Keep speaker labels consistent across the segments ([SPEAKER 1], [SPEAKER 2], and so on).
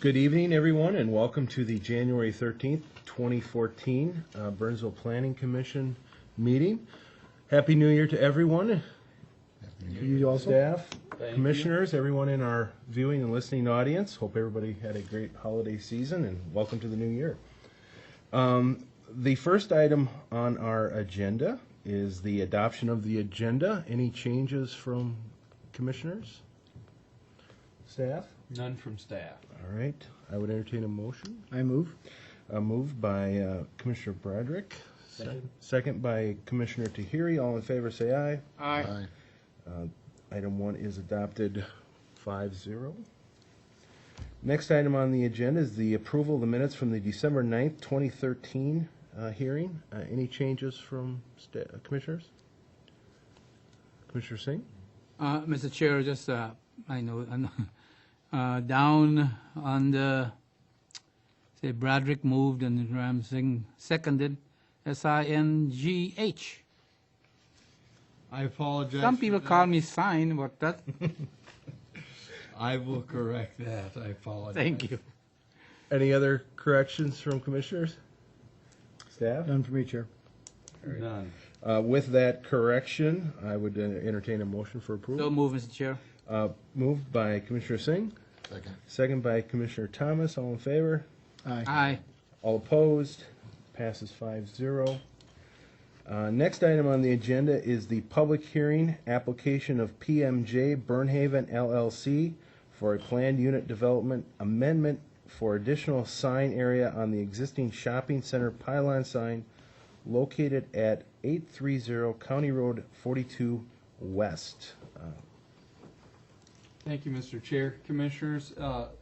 [SPEAKER 1] Good evening, everyone, and welcome to the January 13th, 2014 Burnsville Planning Commission meeting. Happy New Year to everyone.
[SPEAKER 2] Happy New Year also.
[SPEAKER 1] Staff, commissioners, everyone in our viewing and listening audience. Hope everybody had a great holiday season, and welcome to the new year. The first item on our agenda is the adoption of the agenda. Any changes from commissioners? Staff?
[SPEAKER 3] None from staff.
[SPEAKER 1] All right. I would entertain a motion.
[SPEAKER 2] I move.
[SPEAKER 1] Moved by Commissioner Broderick.
[SPEAKER 3] Second.
[SPEAKER 1] Second by Commissioner Tahiri. All in favor say aye.
[SPEAKER 2] Aye.
[SPEAKER 1] Item 1 is adopted 5-0. Next item on the agenda is the approval of the minutes from the December 9th, 2013 hearing. Any changes from commissioners? Commissioner Singh?
[SPEAKER 4] Mr. Chair, just I know down on the say Broderick moved and Ramsing seconded. SINGH.
[SPEAKER 3] I apologize.
[SPEAKER 4] Some people call me sign, but that.
[SPEAKER 3] I will correct that. I apologize.
[SPEAKER 4] Thank you.
[SPEAKER 1] Any other corrections from commissioners? Staff?
[SPEAKER 2] None for me, Chair.
[SPEAKER 3] None.
[SPEAKER 1] With that correction, I would entertain a motion for approval.
[SPEAKER 4] So move, Mr. Chair.
[SPEAKER 1] Moved by Commissioner Singh.
[SPEAKER 2] Second.
[SPEAKER 1] Second by Commissioner Thomas. All in favor?
[SPEAKER 2] Aye.
[SPEAKER 4] Aye.
[SPEAKER 1] All opposed? Passes 5-0. Next item on the agenda is the public hearing application of PMJ Burnhaven LLC for a planned unit development amendment for additional sign area on the existing shopping center pylon sign located at 830 County Road 42 West.
[SPEAKER 3] Thank you, Mr. Chair. Commissioners,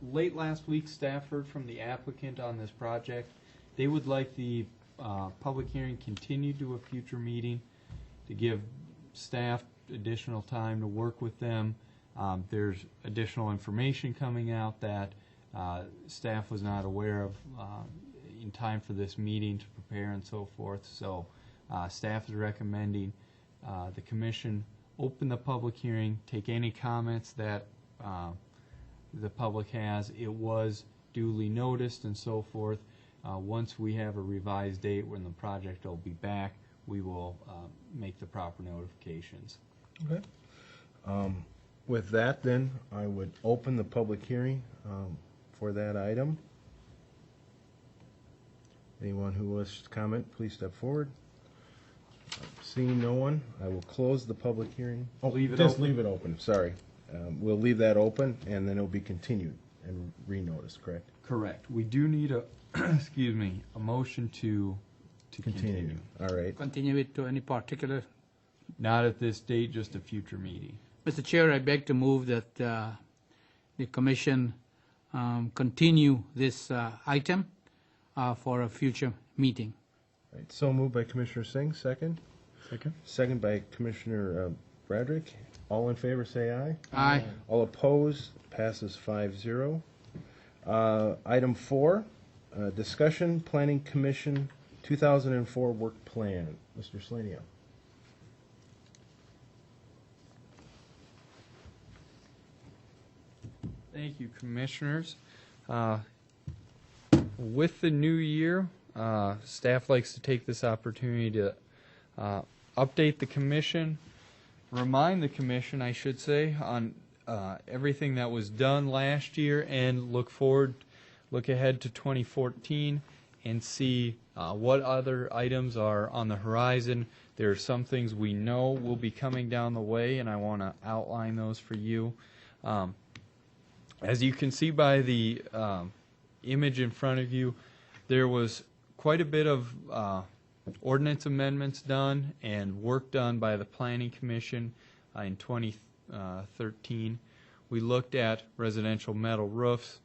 [SPEAKER 3] late last week, staff heard from the applicant on this project. They would like the public hearing continued to a future meeting to give staff additional time to work with them. There's additional information coming out that staff was not aware of in time for this meeting to prepare and so forth. So staff is recommending the commission open the public hearing, take any comments that the public has. It was duly noticed and so forth. Once we have a revised date when the project will be back, we will make the proper notifications.
[SPEAKER 1] Okay. With that, then, I would open the public hearing for that item. Anyone who wishes to comment, please step forward. Seeing no one, I will close the public hearing. Oh,
[SPEAKER 3] Leave it
[SPEAKER 1] just
[SPEAKER 3] open.
[SPEAKER 1] leave it open, sorry. We'll leave that open, and then it'll be continued and re-noticed, correct?
[SPEAKER 3] Correct. We do need a, excuse me, a motion to continue.
[SPEAKER 1] All right.
[SPEAKER 4] Continue it to any particular.
[SPEAKER 3] Not at this date, just a future meeting.
[SPEAKER 4] Mr. Chair, I beg to move that the commission continue this item for a future meeting.
[SPEAKER 1] All right. So moved by Commissioner Singh, second.
[SPEAKER 2] Second.
[SPEAKER 1] Second by Commissioner Broderick. All in favor, say aye.
[SPEAKER 4] Aye.
[SPEAKER 1] All opposed, passes 5-0. Item 4, discussion Planning Commission 2004 work plan. Mr. Slaney.
[SPEAKER 3] Thank you, Commissioners. With the new year, staff likes to take this opportunity to update the Commission, remind the Commission, I should say, on everything that was done last year and look ahead to 2014 and see what other items are on the horizon. There are some things we know will be coming down the way, and I want to outline those for you. As you can see by the image in front of you, there was quite a bit of ordinance amendments done and work done by the Planning Commission in 2013. We looked at residential metal roofs,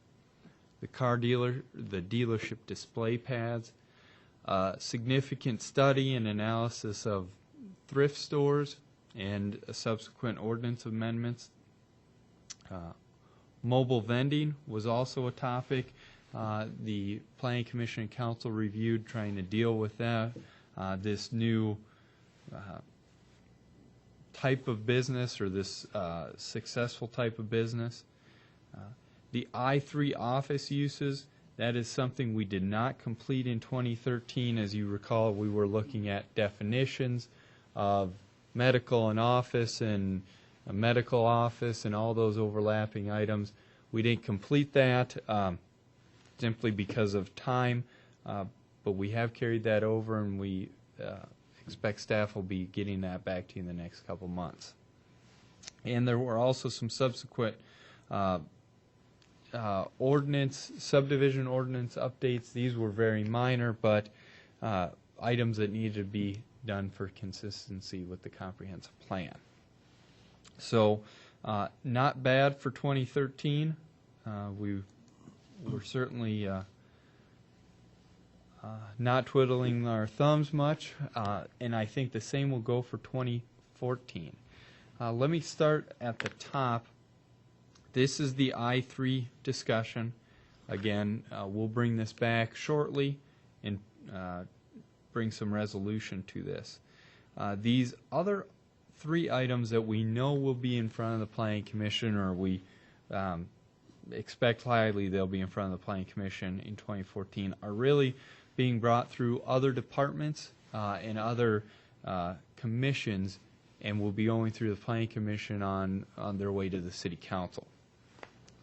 [SPEAKER 3] the dealership display pads, significant study and analysis of thrift stores, and subsequent ordinance amendments. Mobile vending was also a topic. The Planning Commission and Council reviewed trying to deal with that. This new type of business, or this successful type of business. The I-3 office uses, that is something we did not complete in 2013. As you recall, we were looking at definitions of medical and office and a medical office and all those overlapping items. We didn't complete that simply because of time, but we have carried that over, and we expect staff will be getting that back to you in the next couple months. And there were also some subsequent subdivision ordinance updates. These were very minor, but items that needed to be done for consistency with the comprehensive plan. So not bad for 2013. We were certainly not twiddling our thumbs much, and I think the same will go for 2014. Let me start at the top. This is the I-3 discussion. Again, we'll bring this back shortly and bring some resolution to this. These other 3 items that we know will be in front of the Planning Commission, or we expect highly they'll be in front of the Planning Commission in 2014, are really being brought through other departments and other commissions, and will be going through the Planning Commission on their way to the City Council.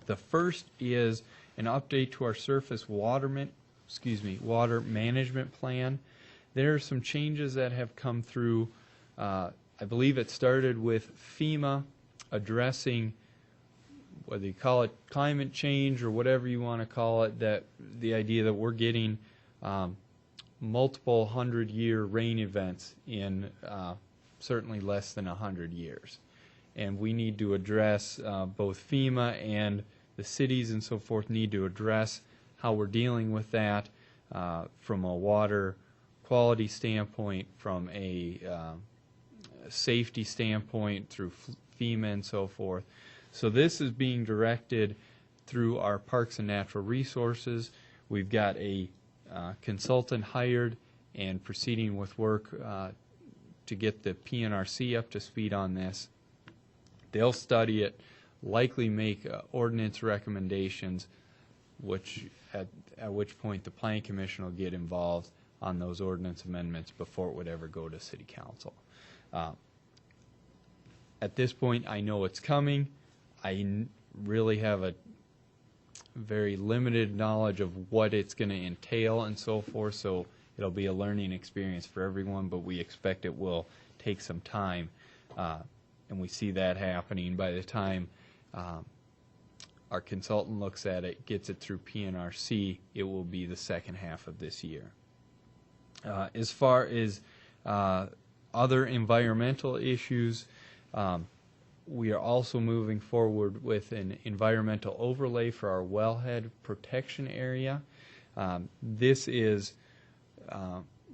[SPEAKER 3] The first is an update to our surface water management plan. There are some changes that have come through. I believe it started with FEMA addressing, whether you call it climate change or whatever you want to call it, that the idea that we're getting multiple 100-year rain events in certainly less than 100 years. And we need to address, both FEMA and the cities and so forth need to address how we're dealing with that from a water quality standpoint, from a safety standpoint, through FEMA and so forth. So this is being directed through our Parks and Natural Resources. We've got a consultant hired and proceeding with work to get the PNRC up to speed on this. They'll study it, likely make ordinance recommendations, which at which point the Planning Commission will get involved on those ordinance amendments before it would ever go to City Council. At this point, I know it's coming. I really have a very limited knowledge of what it's going to entail and so forth, so it'll be a learning experience for everyone, but we expect it will take some time, and we see that happening by the time our consultant looks at it, gets it through PNRC. It will be the second half of this year. As far as other environmental issues, we are also moving forward with an environmental overlay for our wellhead protection area. This is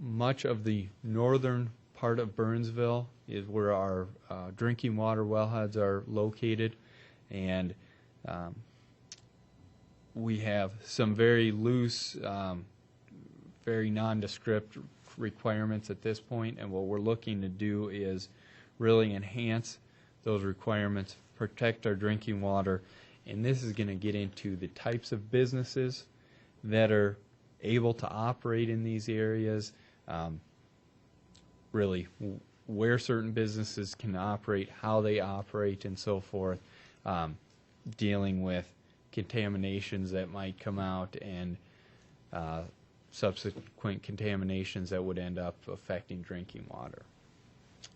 [SPEAKER 3] much of the northern part of Burnsville is where our drinking water wellheads are located, and we have some very loose, very nondescript requirements at this point, and what we're looking to do is really enhance those requirements, protect our drinking water, and this is going to get into the types of businesses that are able to operate in these areas, really where certain businesses can operate, how they operate, and so forth, dealing with contaminations that might come out and subsequent contaminations that would end up affecting drinking water.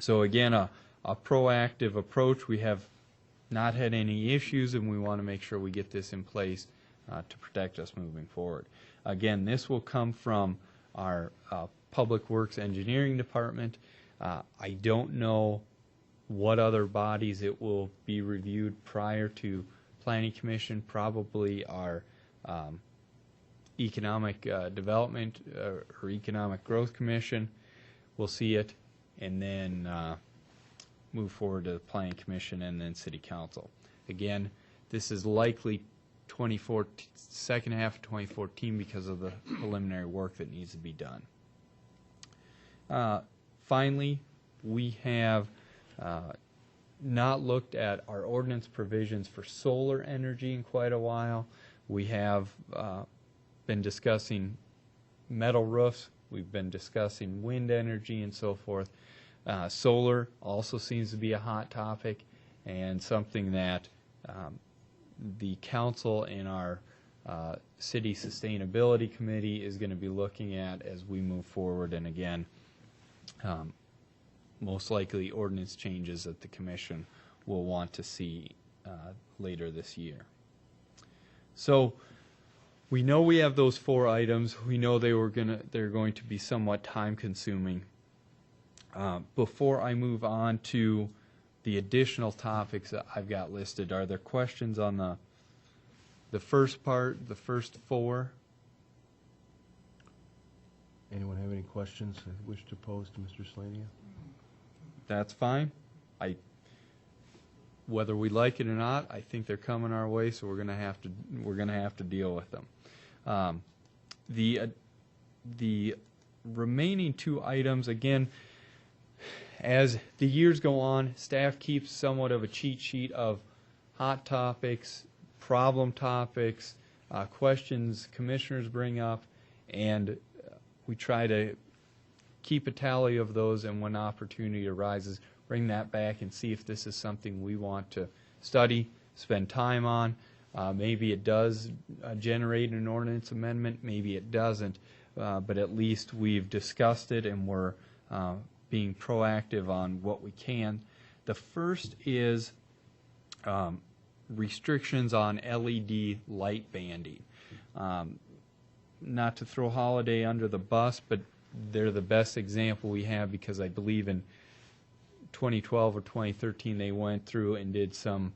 [SPEAKER 3] So again, a proactive approach. We have not had any issues, and we want to make sure we get this in place to protect us moving forward. Again, this will come from our Public Works Engineering Department. I don't know what other bodies it will be reviewed prior to Planning Commission. Probably our Economic Development or Economic Growth Commission will see it, and then move forward to the Planning Commission and then City Council. Again, this is likely second half of 2014 because of the preliminary work that needs to be done. Finally, we have not looked at our ordinance provisions for solar energy in quite a while. We have been discussing metal roofs. We've been discussing wind energy and so forth. Solar also seems to be a hot topic and something that the council and our city sustainability committee is going to be looking at as we move forward. And again, most likely ordinance changes that the commission will want to see later this year. So we know we have those 4 items. We know they're going to be somewhat time consuming. Before I move on to the additional topics that I've got listed, are there questions on the first part, the first 4?
[SPEAKER 1] Anyone have any questions they wish to pose to Mr. Slania?
[SPEAKER 3] That's fine. Whether we like it or not, I think they're coming our way, so we're gonna have to deal with them. The remaining 2 items, again, as the years go on, staff keeps somewhat of a cheat sheet of hot topics, problem topics, questions commissioners bring up, and we try to keep a tally of those, and when opportunity arises, bring that back and see if this is something we want to study, spend time on. Maybe it does generate an ordinance amendment, maybe it doesn't, but at least we've discussed it and we're being proactive on what we can. The first is restrictions on LED light banding. Not to throw Holiday under the bus, but they're the best example we have, because I believe in 2012 or 2013 they went through and did some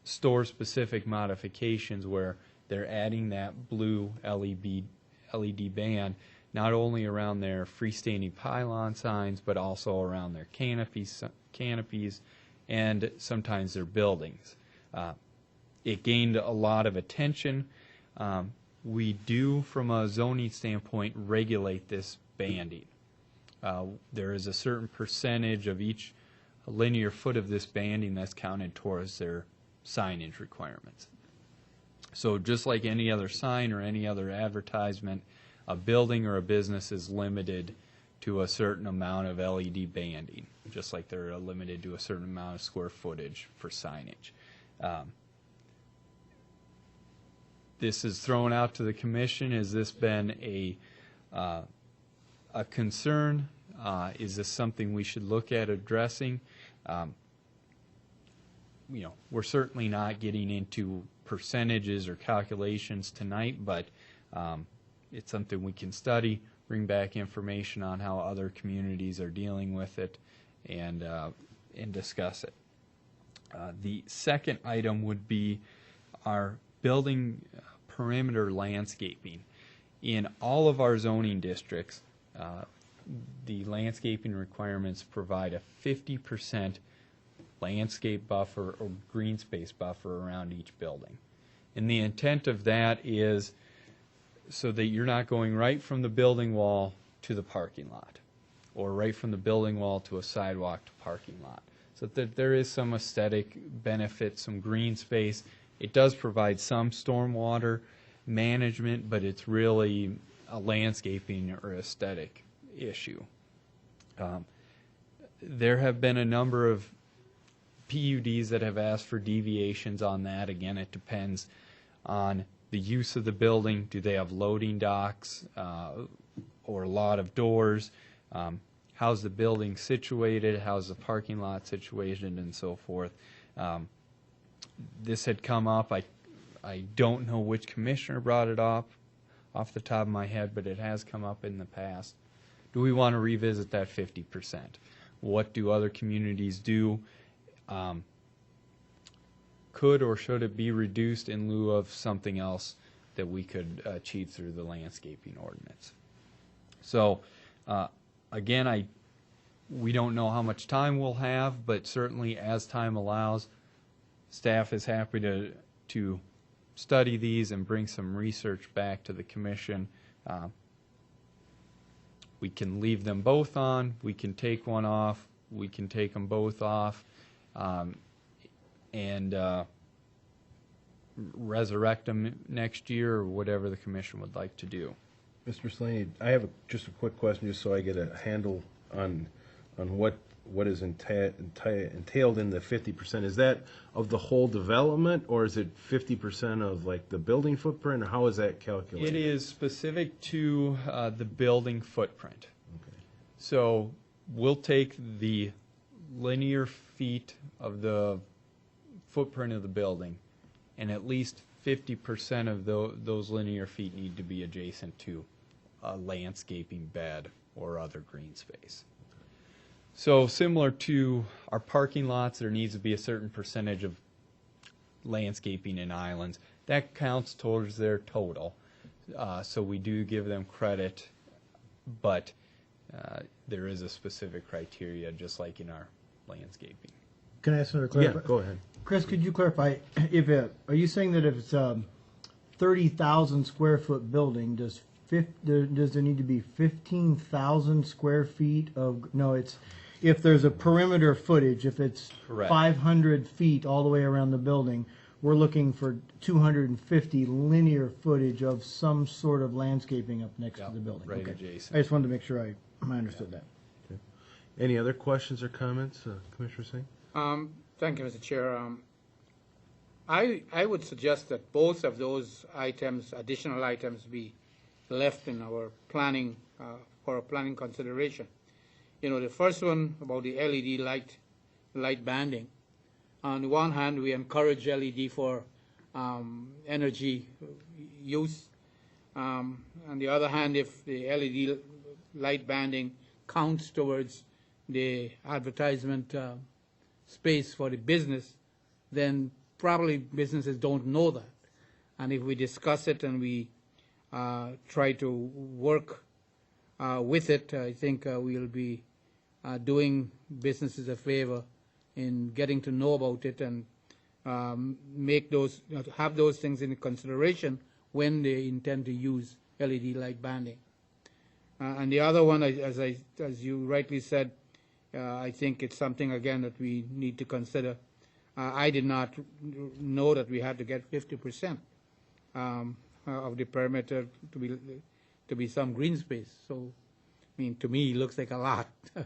[SPEAKER 3] store-specific modifications where they're adding that blue LED band not only around their freestanding pylon signs, but also around their canopies and sometimes their buildings. It gained a lot of attention. We do, from a zoning standpoint, regulate this banding. There is a certain percentage of each linear foot of this banding that's counted towards their signage requirements. So just like any other sign or any other advertisement, a building or a business is limited to a certain amount of LED banding, just like they're limited to a certain amount of square footage for signage. This is thrown out to the commission. Has this been a concern? Is this something we should look at addressing? We're certainly not getting into percentages or calculations tonight, but it's something we can study, bring back information on how other communities are dealing with it, and discuss it. The second item would be our building perimeter landscaping. In all of our zoning districts, the landscaping requirements provide a 50% landscape buffer or green space buffer around each building. And the intent of that is so that you're not going right from the building wall to the parking lot, or right from the building wall to a sidewalk to parking lot. So that there is some aesthetic benefit, some green space. It does provide some stormwater management, but it's really a landscaping or aesthetic issue. There have been a number of PUDs that have asked for deviations on that. Again, it depends on the use of the building. Do they have loading docks or a lot of doors? How's the building situated? How's the parking lot situated, and so forth? This had come up. I don't know which commissioner brought it up off the top of my head, but it has come up in the past. Do we want to revisit that 50%? What do other communities do? Could or should it be reduced in lieu of something else that we could achieve through the landscaping ordinance? So, again, we don't know how much time we'll have, but certainly as time allows, staff is happy to study these and bring some research back to the commission. We can leave them both on, we can take one off, we can take them both off, and resurrect them next year, or whatever the commission would like to do.
[SPEAKER 1] Mr. Slaney, I have just a quick question, just so I get a handle on what is entailed in the 50%. Is that of the whole development, or is it 50% of like the building footprint, or how is that calculated?
[SPEAKER 3] It is specific to the building footprint.
[SPEAKER 1] Okay.
[SPEAKER 3] So we'll take the linear feet of the footprint of the building, and at least 50% of those linear feet need to be adjacent to a landscaping bed or other green space. So similar to our parking lots, there needs to be a certain percentage of landscaping and islands. That counts towards their total. So we do give them credit, but there is a specific criteria, just like in our landscaping.
[SPEAKER 2] Can I ask another
[SPEAKER 1] Yeah,
[SPEAKER 2] clarify?
[SPEAKER 1] go ahead.
[SPEAKER 2] Chris, could you clarify, are you saying that if it's a 30,000 square foot building, does there need to be 15,000 square feet of, no, it's, if there's a perimeter footage, if it's
[SPEAKER 3] Correct.
[SPEAKER 2] 500 feet all the way around the building, we're looking for 250 linear footage of some sort of landscaping up next to the building.
[SPEAKER 3] Right
[SPEAKER 2] Okay.
[SPEAKER 3] adjacent.
[SPEAKER 2] I just wanted to make sure I understood that.
[SPEAKER 1] Any other questions or comments, Commissioner Singh?
[SPEAKER 5] Thank you, Mr. Chair. I would suggest that both of those items, additional items, be left in our planning, for a planning consideration. You know, the first one about the LED light banding. On the one hand, we encourage LED for energy use. On the other hand, if the LED light banding counts towards the advertisement space for the business, then probably businesses don't know that. And if we discuss it and we try to work with it, I think we'll be doing businesses a favor in getting to know about it and make those, have those things in consideration when they intend to use LED light banding. And the other one, as you rightly said, I think it's something, again, that we need to consider. I did not know that we had to get 50% of the perimeter to be some green space. So, I mean, to me, it looks like a lot. I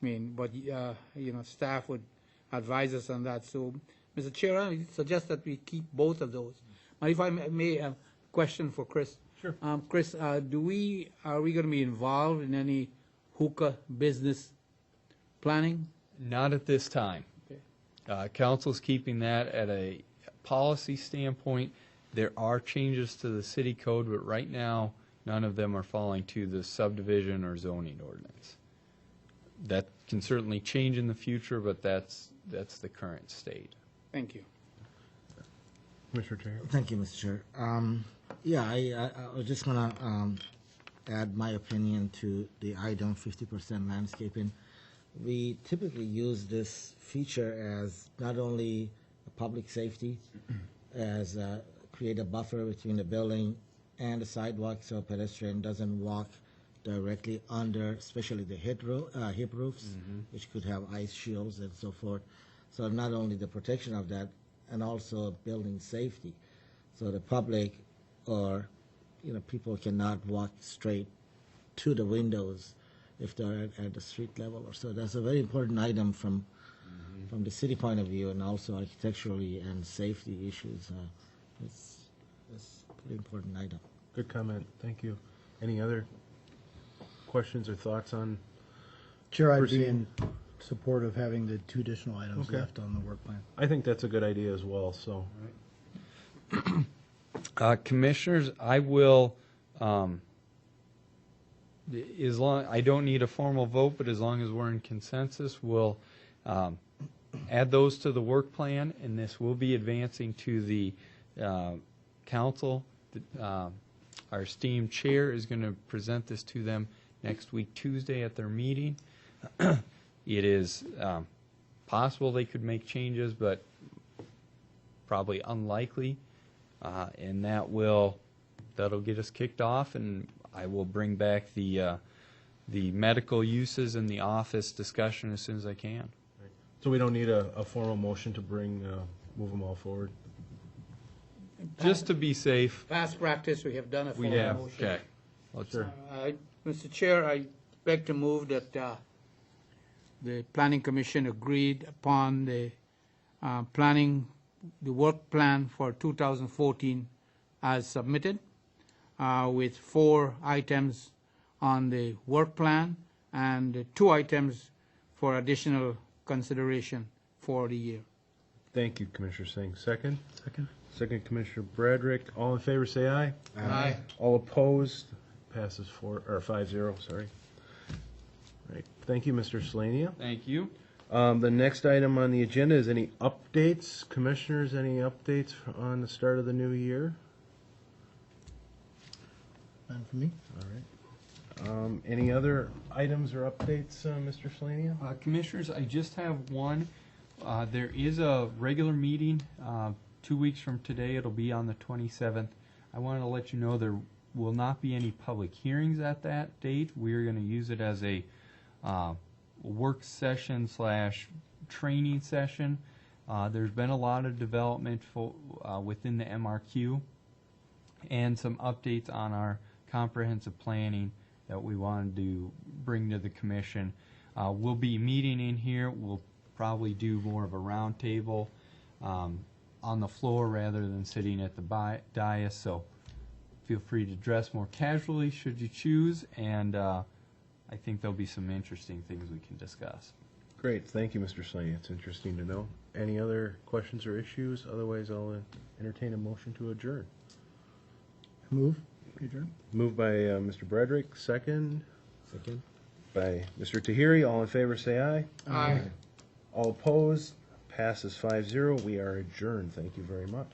[SPEAKER 5] mean, but, you know, staff would advise us on that. So, Mr. Chair, I suggest that we keep both of those. But if I may, a question for Chris.
[SPEAKER 1] Sure.
[SPEAKER 5] Chris, are we going to be involved in any hookah business planning?
[SPEAKER 3] Not at this time.
[SPEAKER 5] Okay.
[SPEAKER 3] Council's keeping that at a policy standpoint. There are changes to the city code, but right now, none of them are falling to the subdivision or zoning ordinance. That can certainly change in the future, but that's the current state.
[SPEAKER 5] Thank you.
[SPEAKER 1] Commissioner Terry?
[SPEAKER 6] Thank you, Mr. Chair. Yeah, I was just going to add my opinion to the item 50% landscaping. We typically use this feature as not only a public safety, as create a buffer between the building and the sidewalk so a pedestrian doesn't walk directly under, especially the hip roofs, which could have ice shields and so forth. So not only the protection of that, and also building safety. So the public or, you know, people cannot walk straight to the windows if they're at the street level or so. That's a very important item from the city point of view, and also architecturally and safety issues. It's a pretty important item.
[SPEAKER 1] Good comment, thank you. Any other questions or thoughts on?
[SPEAKER 2] Chair, I'd
[SPEAKER 1] Proceed.
[SPEAKER 2] be in support of having the two additional items
[SPEAKER 1] Okay.
[SPEAKER 2] left on the work plan.
[SPEAKER 1] I think that's a good idea as well, so.
[SPEAKER 3] Commissioners, I will, as long, I don't need a formal vote, but as long as we're in consensus, we'll add those to the work plan, and this will be advancing to the council. Our esteemed chair is going to present this to them next week, Tuesday, at their meeting. It is possible they could make changes, but probably unlikely. And that'll get us kicked off, and I will bring back the medical uses and the office discussion as soon as I can.
[SPEAKER 1] So we don't need a formal motion to move them all forward?
[SPEAKER 3] Just to be safe,
[SPEAKER 5] Past practice, we have done a
[SPEAKER 3] we
[SPEAKER 5] formal
[SPEAKER 3] have,
[SPEAKER 5] motion.
[SPEAKER 3] okay. Let's-
[SPEAKER 1] Sure.
[SPEAKER 5] Mr. Chair, I beg to move that
[SPEAKER 4] The Planning Commission agreed upon the work plan for 2014 as submitted, with 4 items on the work plan and 2 items for additional consideration for the year.
[SPEAKER 1] Thank you, Commissioner Singh. Second? Second, Commissioner Bradrick. All in favor, say aye.
[SPEAKER 5] Aye.
[SPEAKER 1] All opposed? Passes 5-0, sorry. Right. Thank you, Mr. Slania.
[SPEAKER 3] Thank you.
[SPEAKER 1] The next item on the agenda is any updates? Commissioners, any updates on the start of the new year?
[SPEAKER 2] None for me.
[SPEAKER 1] All right. Any other items or updates, Mr. Slania?
[SPEAKER 3] Commissioners, I just have one. There is a regular meeting 2 weeks from today. It'll be on the 27th. I wanted to let you know there will not be any public hearings at that date. We're going to use it as a work session / training session. There's been a lot of development within the MRQ and some updates on our comprehensive planning that we wanted to bring to the commission. We'll be meeting in here. We'll probably do more of a round table on the floor rather than sitting at the dais, so feel free to dress more casually should you choose, and I think there'll be some interesting things we can discuss.
[SPEAKER 1] Great. Thank you, Mr. Slania. It's interesting to know. Any other questions or issues? Otherwise, I'll entertain a motion to adjourn.
[SPEAKER 2] Move. Adjourn.
[SPEAKER 1] Moved by Mr. Bradrick, second
[SPEAKER 6] Second.
[SPEAKER 1] by Mr. Tahiri. All in favor, say aye.
[SPEAKER 5] Aye.
[SPEAKER 1] All opposed? Passes 5-0. We are adjourned. Thank you very much.